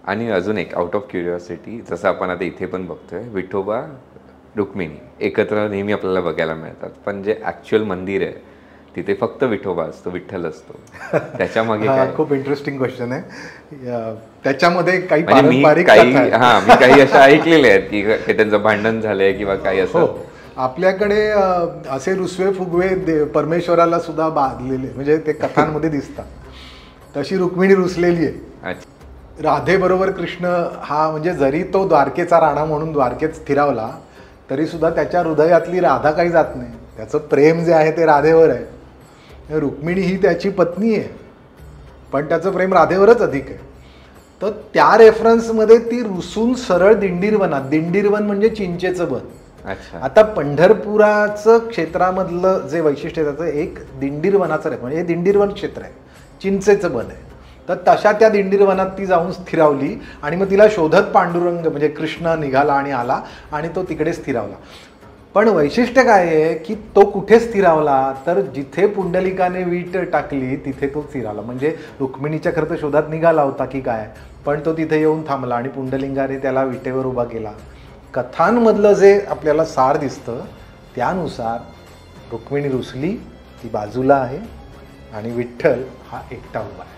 आणि अजून एक आउट ऑफ क्युरिओसिटी, जसं आपण आता इथे पण बघतोय, विठोबा रुक्मिणी एकत्र नेहमी आपल्याला बघायला मिळतात, पण जे ॲक्च्युअल मंदिर आहे तिथे फक्त विठोबा असतो, विठ्ठल असतो. त्याच्यामागे काय? खूप इंटरेस्टिंग क्वेश्चन आहे. त्याच्यामध्ये काही म्हणजे मी पारंपरिक काही अशा ऐकलेल्या आहेत की त्यांचं भांडण झालंय किंवा काही असं. आपल्याकडे असे रुसवे फुगवे परमेश्वराला सुद्धा बांधलेले म्हणजे ते कथांमध्ये दिसतात. तशी रुक्मिणी रुसलेली आहे. राधे बरोबर कृष्ण हा म्हणजे जरी तो द्वारकेचा राणा म्हणून द्वारकेत स्थिरावला तरी सुद्धा त्याच्या हृदयातली राधा काही जात नाही. त्याचं प्रेम जे आहे ते राधेवर आहे. रुक्मिणी ही त्याची पत्नी आहे पण त्याचं प्रेम राधेवरच अधिक आहे. तर त्या रेफरन्समध्ये ती रुसून सरळ दिंडीरवनात, दिंडीरवन म्हणजे चिंचेचं वन. आता पंढरपुराचं क्षेत्रामधलं जे वैशिष्ट्य आहे त्याचं एक दिंडीरवनाचं आहे, म्हणजे हे दिंडीरवन क्षेत्र आहे, चिंचेचं वन आहे. तर तशा त्या दिंडीरवनात ती जाऊन स्थिरावली आणि मग तिला शोधत पांडुरंग म्हणजे कृष्ण निघाला आणि आला आणि तो तिकडे स्थिरावला. पण वैशिष्ट्य काय आहे की तो कुठे स्थिरावला तर जिथे पुंडलिकाने वीट टाकली तिथे तो स्थिरावला. म्हणजे रुक्मिणीच्या खरं तर शोधात निघाला होता की काय, पण तो तिथे येऊन थांबला आणि पुंडलिंगाने त्याला विटेवर उभा केला. कथांमधलं जे आपल्याला सार दिसतं त्यानुसार रुक्मिणी रुसली, ती बाजूला आहे आणि विठ्ठल हा एकटा उभा आहे.